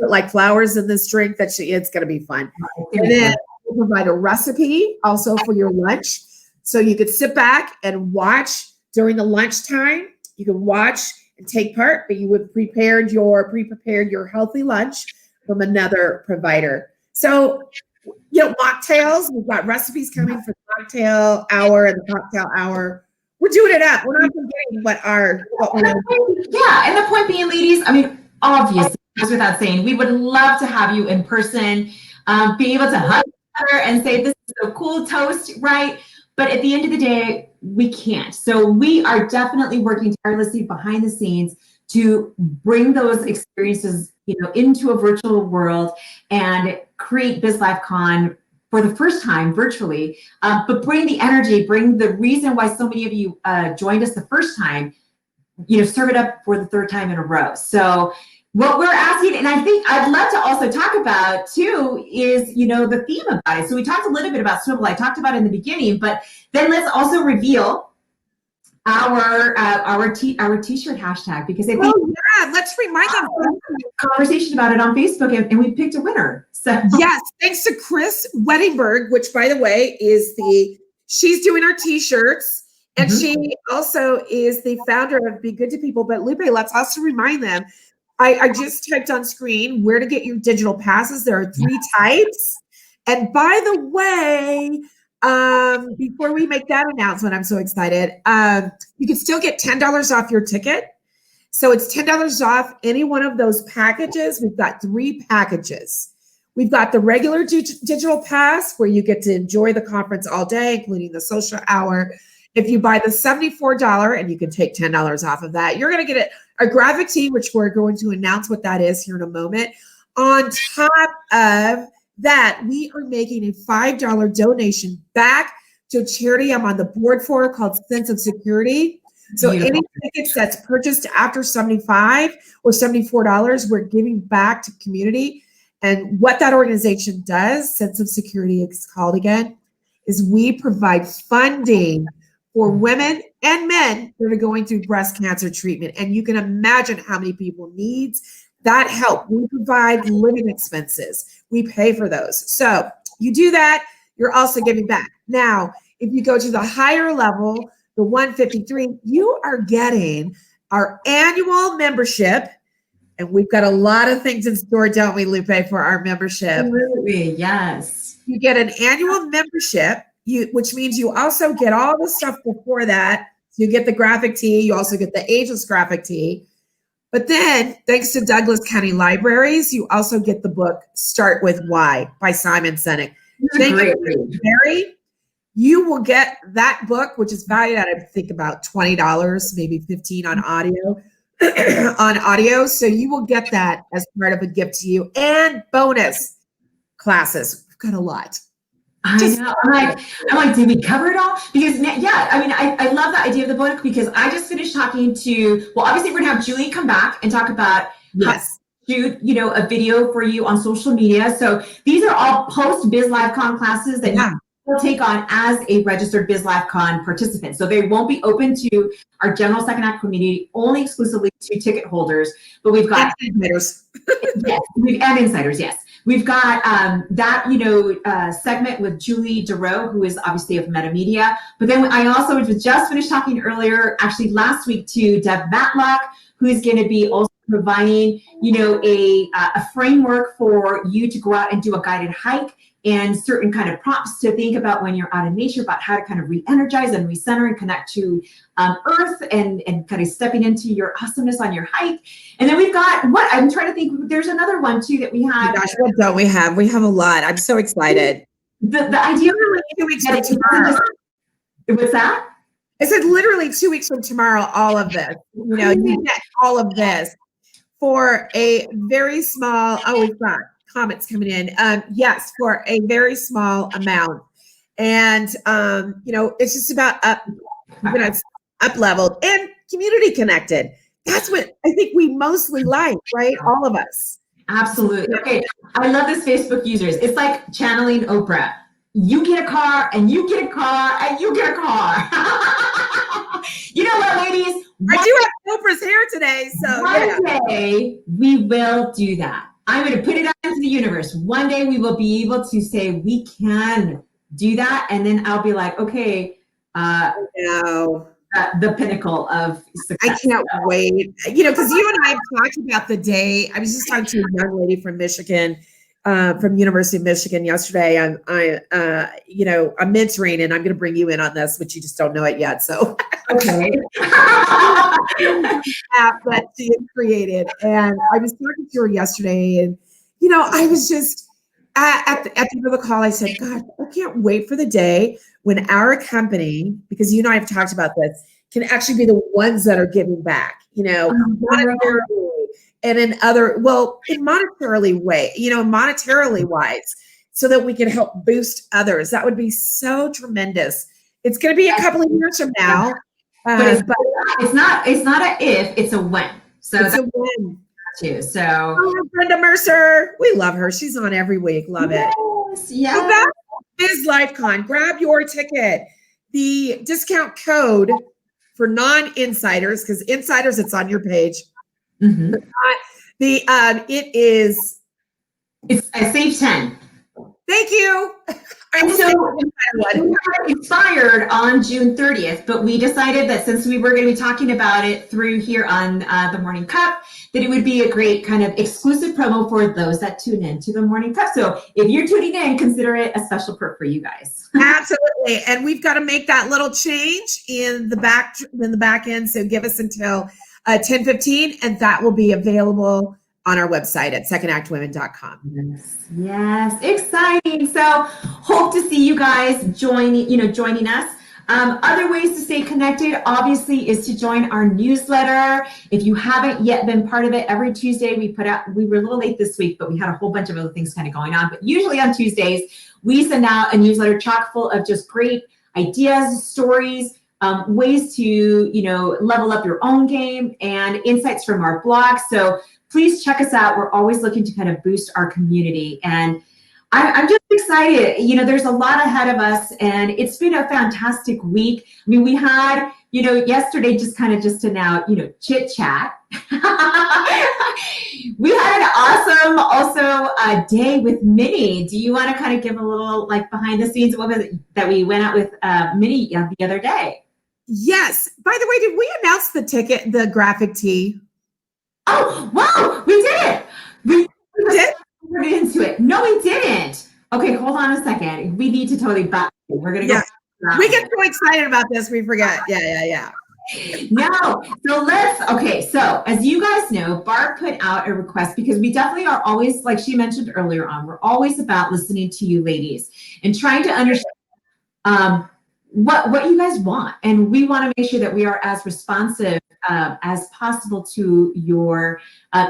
Put like flowers in this drink it's going to be fun. And then we'll provide a recipe also for your lunch. So you could sit back and watch during the lunchtime. You can watch and take part, but you would pre-prepared your healthy lunch from another provider. So, mocktails, we've got recipes coming for the mocktail hour and the cocktail hour. We're doing it up. We're not forgetting and the point being, ladies, I mean, obviously, goes without saying, we would love to have you in person, be able to hug each other and say, this is so cool, toast, right? But at the end of the day, we can't. So we are definitely working tirelessly behind the scenes to bring those experiences, into a virtual world and create BizLifeCon for the first time virtually, but bring the energy, bring the reason why so many of you joined us the first time, serve it up for the third time in a row. So what we're asking, and I think I'd love to also talk about too, is, the theme about it. So we talked a little bit about Swivel. I talked about it in the beginning, but then let's also reveal our t-shirt hashtag, because I think let's remind them. Conversation about it on Facebook, and we picked a winner. So yes, thanks to Chris Weddingberg, which by the way she's doing our t-shirts. And she also is the founder of Be Good to People. But Lupe, let's also remind them, I just typed on screen where to get your digital passes. There are 3 types. And by the way, before we make that announcement, I'm so excited. You can still get $10 off your ticket. So it's $10 off any one of those packages. We've got 3 packages. We've got the regular digital pass where you get to enjoy the conference all day, including the social hour. If you buy the $74, and you can take $10 off of that, you're going to get a graphic tee, which we're going to announce what that is here in a moment. On top of that, we are making a $5 donation back to a charity I'm on the board for called Sense of Security. So any tickets that's purchased after $75 or $74, we're giving back to community. And what that organization does, Sense of Security it's called again, is we provide funding for women and men that are going through breast cancer treatment. And you can imagine how many people needs that help. We provide living expenses. We pay for those. So you do that, you're also giving back. Now, if you go to the higher level, the 153, you are getting our annual membership. And we've got a lot of things in store, don't we, Lupe, for our membership? Absolutely, yes. You get an annual membership, which means you also get all the stuff before that. So you get the graphic tee, you also get the ageless graphic tee. But then, thanks to Douglas County Libraries, you also get the book Start With Why by Simon Sinek. Thank you, Mary. You will get that book, which is valued at, I think, about $20, maybe $15 on audio. So you will get that as part of a gift to you, and bonus classes. We've got a lot. I know. I'm like, did we cover it all? Because I love the idea of the book, because I just finished talking to, obviously we're gonna have Julie come back and talk about how to shoot, a video for you on social media. So these are all post BizLifeCon classes that you will take on as a registered BizLifeCon participant. So they won't be open to our general second act community, only exclusively to ticket holders. But we've got insiders. Yes, and insiders. Yes, we've got that segment with Julie DeRoe, who is obviously of Meta Media. But then I also just finished talking earlier, actually last week, to Deb Matlock, who is going to be also providing a framework for you to go out and do a guided hike and certain kind of prompts to think about when you're out in nature about how to kind of re-energize and recenter and connect to earth and kind of stepping into your awesomeness on your hike. And then we've got I'm trying to think, there's another one too that we have. Oh gosh, what don't we have? We have a lot. I'm so excited. The idea literally 2 weeks from tomorrow. What's that? I said literally 2 weeks from tomorrow, all of this. You get all of this for a very small, we've got comments coming in. Yes, for a very small amount. And it's just about up leveled and community connected. That's what I think we mostly like, right? All of us. Absolutely. Okay. I love this Facebook users. It's like channeling Oprah. You get a car and you get a car and you get a car. You know what, ladies? I do have Oprah's hair today. So one day we will do that. I'm going to put it out into the universe. One day we will be able to say we can do that. And then I'll be like, okay, the pinnacle of success. I can't wait. Because you and I have talked about the day. I was just talking to a young lady from Michigan, from University of Michigan yesterday. I'm mentoring, and I'm going to bring you in on this, but you just don't know it yet. So okay. App that she had created, and I was talking to her yesterday, and I was just at the end of the call. I said, God, I can't wait for the day when our company, because you and I have talked about this, can actually be the ones that are giving back, monetarily and in monetarily wise, so that we can help boost others. That would be so tremendous. It's going to be a couple of years from now. But it's not a if, it's a when. So it's a when too. So Brenda Mercer, we love her. She's on every week. Love it. Yes. So that's BizLifeCon. Grab your ticket. The discount code for non-insiders, because insiders, it's on your page. Mm-hmm. It's a save 10. Thank you. And so we got expired on June 30th, but we decided that since we were going to be talking about it through here on the Morning Cup, that it would be a great kind of exclusive promo for those that tune in to the Morning Cup. So if you're tuning in, consider it a special perk for you guys. Absolutely. And we've got to make that little change in the back end. So give us until 10:15, and that will be available on our website at secondactwomen.com. Yes, exciting. So hope to see you guys joining us. Other ways to stay connected, obviously, is to join our newsletter. If you haven't yet been part of it, every Tuesday we were a little late this week, but we had a whole bunch of other things kind of going on. But usually on Tuesdays, we send out a newsletter chock full of just great ideas, stories, ways to, level up your own game, and insights from our blog. So please check us out. We're always looking to kind of boost our community. And I'm just excited. There's a lot ahead of us, and it's been a fantastic week. I mean, we had, yesterday just to now, chit chat. We had an awesome also day with Minnie. Do you want to kind of give a little behind the scenes? What was it that we went out with Minnie the other day? Yes. By the way, did we announce the graphic tee? Oh, wow, we did it. We did into it. No, we didn't. Okay, hold on a second. We need to totally back. We're going to go. We get so excited about this, we forget. Yeah. No. So as you guys know, Barb put out a request because we definitely are always, like she mentioned earlier on, we're always about listening to you ladies and trying to understand what you guys want. And we want to make sure that we are as responsive as possible to your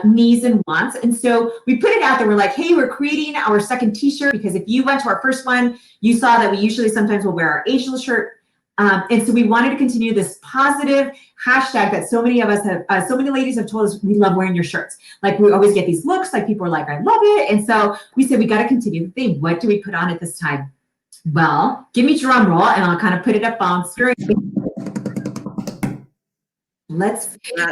needs and wants. And so we put it out there. We're like, hey, we're creating our second t-shirt, because if you went to our first one, you saw that we usually sometimes will wear our Angel shirt. And so we wanted to continue this positive hashtag that so many of us have, so many ladies have told us we love wearing your shirts. Like we always get these looks, like people are like, I love it. And so we said, we got to continue the theme. What do we put on at this time? Well, give me drum roll and I'll kind of put it up on screen. It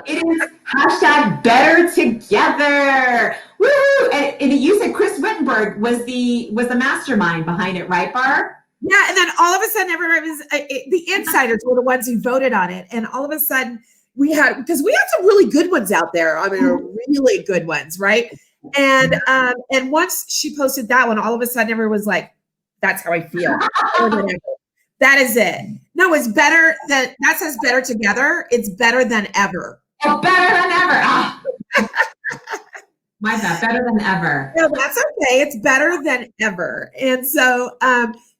is hashtag better together. Woo! And you said Chris Wittenberg was the mastermind behind it, right, Barb? Yeah, and then all of a sudden, everybody was the insiders were the ones who voted on it, and all of a sudden because we had some really good ones out there. I mean, really good ones, right? And once she posted that one, all of a sudden, everyone was like, "That's how I feel." That is it. No, it's better that says better together. It's better than ever. Oh, better than ever. Ah. My bad, better than ever. No, that's okay. It's better than ever. And so,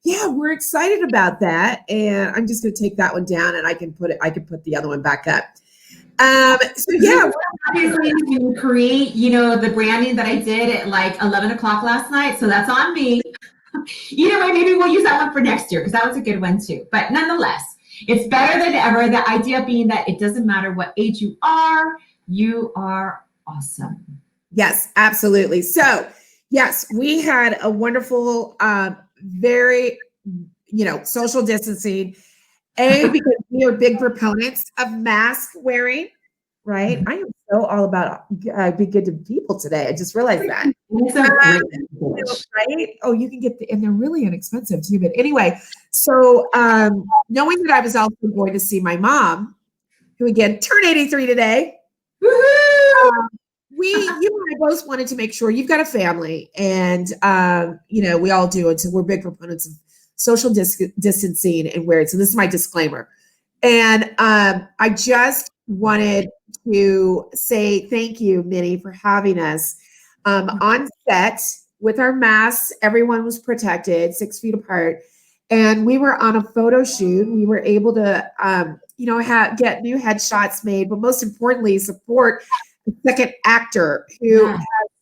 yeah, we're excited about that. And I'm just going to take that one down and I can put the other one back up. So yeah. Obviously, to create, the branding that I did at like 11 o'clock last night. So that's on me. Either way, maybe we'll use that one for next year because that was a good one too. But nonetheless, it's better than ever. The idea being that it doesn't matter what age you are awesome. Yes, absolutely. So yes, we had a wonderful, very, social distancing. Because we are big proponents of mask wearing, right? I am so all about be good to people today. I just realized that. Right? Oh, you can get and they're really inexpensive too. But anyway, so knowing that I was also going to see my mom, who again turned 83 today. You and I both wanted to make sure you've got a family, and we all do, and so we're big proponents of social distancing and wearing. So this is my disclaimer, and I just wanted to say thank you, Minnie, for having us on set with our masks. Everyone was protected, 6 feet apart, and we were on a photo shoot. We were able to, get new headshots made, but most importantly, support the second actor who has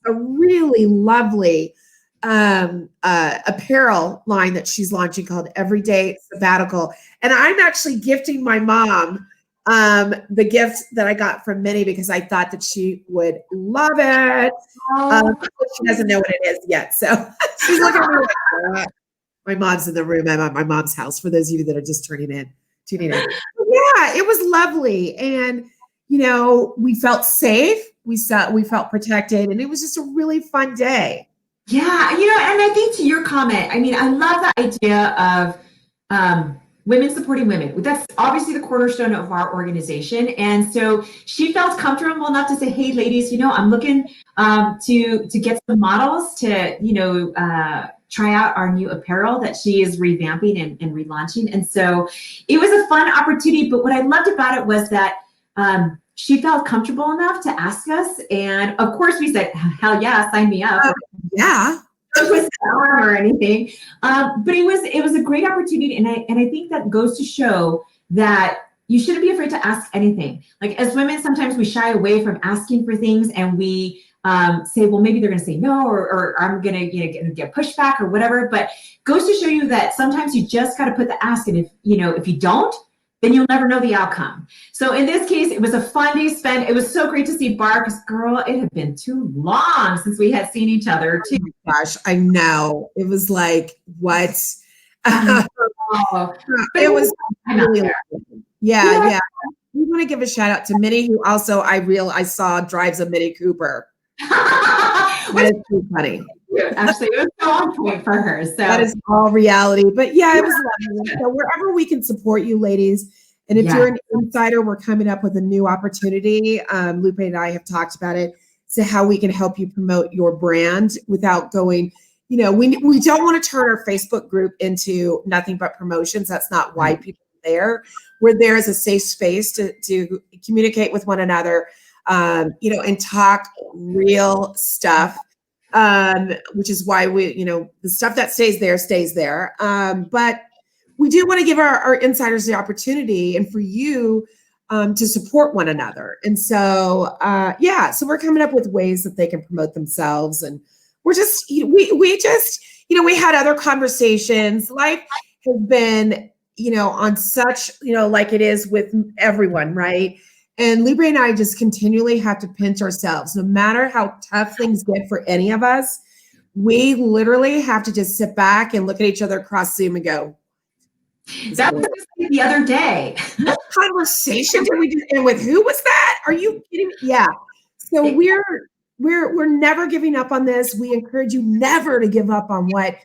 a really lovely apparel line that she's launching called Everyday Sabbatical. And I'm actually gifting my mom the gift that I got from Minnie because I thought that she would love it. She doesn't know what it is yet. So she's looking at me like, my mom's in the room. I'm at my mom's house for those of you that are just tuning in. Yeah, it was lovely. And we felt safe. We felt protected, and it was just a really fun day. Yeah, and I think to your comment, I mean, I love the idea of women supporting women. That's obviously the cornerstone of our organization. And so she felt comfortable enough to say, hey, ladies, I'm looking to get some models to, try out our new apparel that she is revamping and relaunching. And so it was a fun opportunity. But what I loved about it was that she felt comfortable enough to ask us. And of course we said, hell yeah, sign me up. Yeah. It was or anything. But it was a great opportunity. And I think that goes to show that you shouldn't be afraid to ask anything. Like as women, sometimes we shy away from asking for things and we say, well, maybe they're going to say no, or I'm going to get pushback or whatever. But goes to show you that sometimes you just got to put the ask. And if you don't, then you'll never know the outcome. So in this case, it was a fun day spent. It was so great to see Barb because, girl, it had been too long since we had seen each other. Too. Oh my gosh, I know. It was like, what? It was really yeah. We want to give a shout out to Minnie, who also I saw drives a Mini Cooper. That is too funny. Actually, it was so on point for her. So that is all reality. But yeah, it was lovely. So wherever we can support you, ladies. And if you're an insider, we're coming up with a new opportunity. Lupe and I have talked about it. So how we can help you promote your brand without going, we don't want to turn our Facebook group into nothing but promotions. That's not why people are there. We're there as a safe space to communicate with one another, and talk real stuff. Which is why we, the stuff that stays there. But we do want to give our insiders the opportunity and for you to support one another. And so, so we're coming up with ways that they can promote themselves. And we're just, we had other conversations. Life has been, on such, like it is with everyone, right? And Libre and I just continually have to pinch ourselves. No matter how tough things get for any of us, we literally have to just sit back and look at each other across Zoom and go, That was the other day. what conversation did we do? And with who was that? Are you kidding me? Yeah. So we're never giving up on this. We encourage you never to give up on what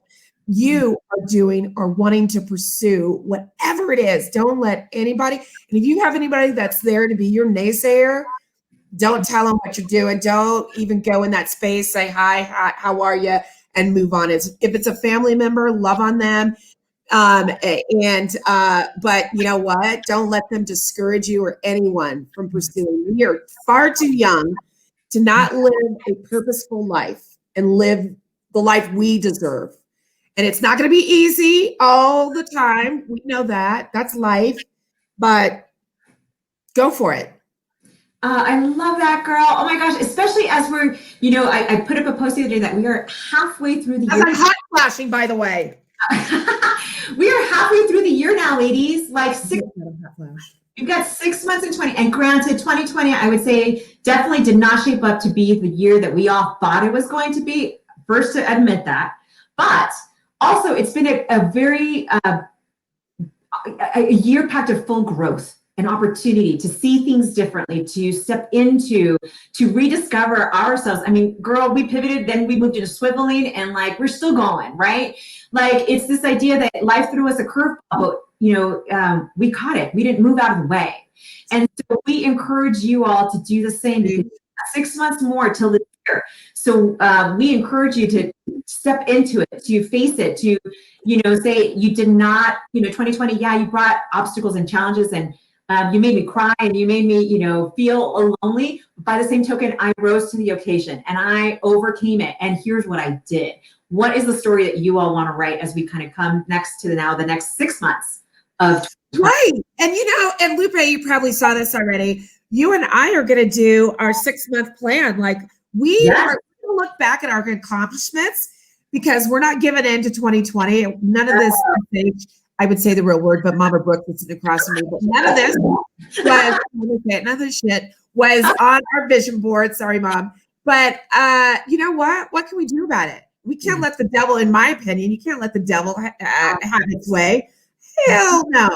you are doing or wanting to pursue, whatever it is. Don't let anybody, and if you have anybody that's there to be your naysayer, don't tell them what you're doing. Don't even go in that space. Say hi, how are you, and move on. If it's a family member, love on them. But you know what? Don't let them discourage you or anyone from pursuing. You're far too young to not live a purposeful life and live the life we deserve. And it's not going to be easy all the time. We know that. That's life. But go for it. I love that, girl. Oh my gosh, especially as we're, I put up a post the other day that we are halfway through the year. I'm hot flashing, by the way. We are halfway through the year now, ladies. You've got 6 months in 20. And granted, 2020, I would say, definitely did not shape up to be the year that we all thought it was going to be. First to admit that. But also, it's been a very a year packed of full growth and opportunity to see things differently, to step into, to rediscover ourselves. I mean, girl, we pivoted, then we moved into swiveling, and we're still going, right? It's this idea that life threw us a curveball, but we caught it. We didn't move out of the way. And so we encourage you all to do the same, because 6 months more till the year. So we encourage you to step into it, to face it, to, say you did not, 2020, yeah, you brought obstacles and challenges, and you made me cry, and you made me, feel lonely. By the same token, I rose to the occasion and I overcame it. And here's what I did. What is the story that you all want to write as we kind of come next to the next 6 months of 2020? Right. And and Lupe, you probably saw this already. You and I are going to do our 6-month plan. We are going to look back at our accomplishments, because we're not giving in to 2020. None of this, I would say the real word, but Mama Brooke is sitting across from me. But none of this none of this shit was on our vision board. Sorry, Mom. But you know what? What can we do about it? We can't let the devil, in my opinion, you can't let the devil have its way. Hell no.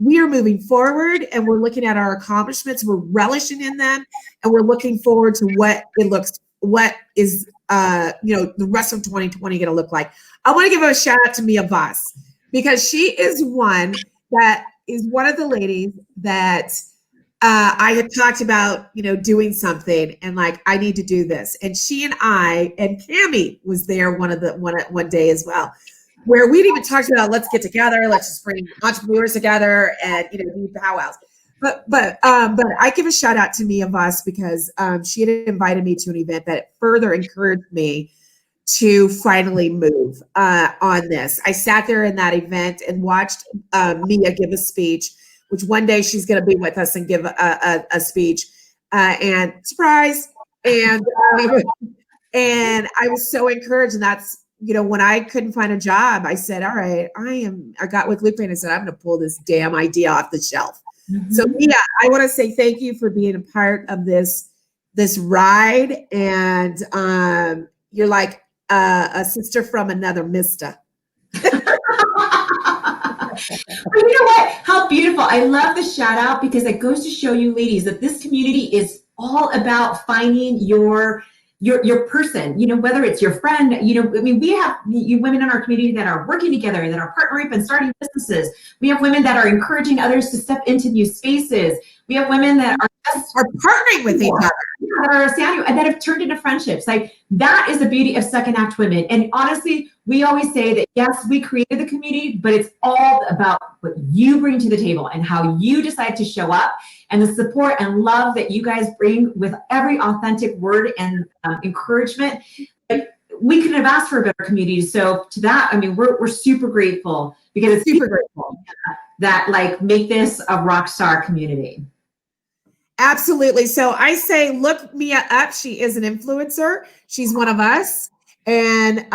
We are moving forward, and we're looking at our accomplishments. We're relishing in them, and we're looking forward to what is the rest of 2020 going to look like. I want to give a shout out to Mia Voss, because she is one of the ladies that I had talked about, doing something, and I need to do this. And she and Cammie was there one day as well, where we'd even talked about, let's get together, let's just bring entrepreneurs together and, do powwows. But I give a shout out to Mia Voss, because she had invited me to an event that further encouraged me to finally move on this. I sat there in that event and watched Mia give a speech, which one day she's going to be with us and give a speech. And surprise! And I was so encouraged. And that's, when I couldn't find a job, I said, all right, I got with Lupe and I said, I'm going to pull this damn idea off the shelf. Mm-hmm. So Mia, I want to say thank you for being a part of this ride. And you're like a sister from another mister. But you know what? How beautiful. I love the shout out, because it goes to show you, ladies, that this community is all about finding your person, whether it's your friend, we have you women in our community that are working together, that are partnering up and starting businesses. We have women that are encouraging others to step into new spaces. We have women that are partnering with each other, and that have turned into friendships. That is the beauty of second act women. And honestly, we always say that, yes, we created the community, but it's all about what you bring to the table and how you decide to show up, and the support and love that you guys bring with every authentic word and encouragement. We couldn't have asked for a better community. So to that, we're super grateful, because it's super grateful that make this a rock star community. Absolutely. So I say, look Mia up. She is an influencer. She's one of us. And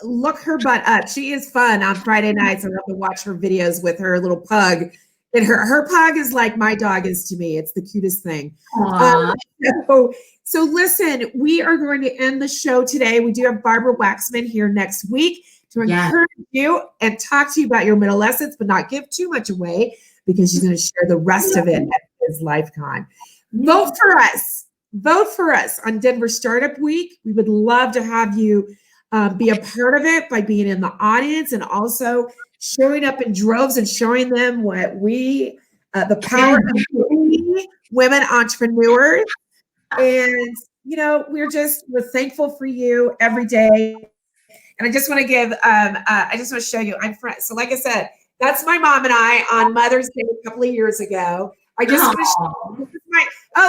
look her butt up. She is fun on Friday nights. I love to watch her videos with her little pug And her pug is like my dog is to me. It's the cutest thing. Aw. So listen, we are going to end the show today. We do have Barbara Waxman here next week to encourage you and talk to you about your middle lessons, but not give too much away because she's going to share the rest of it at BizLifeCon. Vote for us. Vote for us on Denver Startup Week. We would love to have you be a part of it by being in the audience and also showing up in droves and showing them what we, the power of we, women entrepreneurs. And, you know, we're thankful for you every day. And I just want to give, I just want to show you, I'm friends. So like I said, that's my mom and I on Mother's Day a couple of years ago. I just want to show you,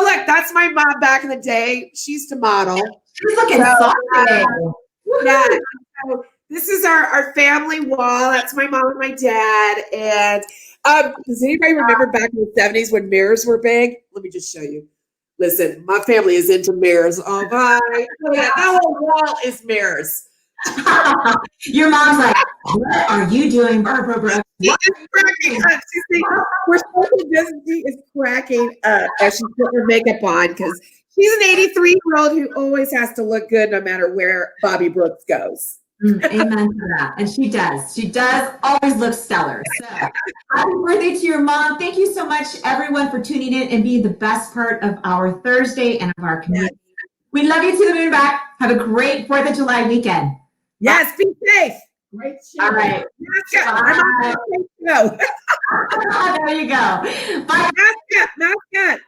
look, that's my mom back in the day. She used to model. She's looking sorry. Yeah. So this is our family wall. That's my mom and my dad. And does anybody remember back in the 70s when mirrors were big? Let me just show you. Listen, my family is into mirrors. Oh, bye. That whole wall is mirrors. Your mom's like, what are you doing, Barbara? She is cracking up. We're she is cracking up as she's putting her makeup on because she's an 83-year-old who always has to look good no matter where Bobby Brooks goes. Amen to that. And she does. She does always look stellar. So happy birthday to your mom. Thank you so much, everyone, for tuning in and being the best part of our Thursday and of our community. We love you to the moon and back. Have a great 4th of July weekend. Yes, be safe. Great show. All right. Mascot. There you go. Bye. Mascot.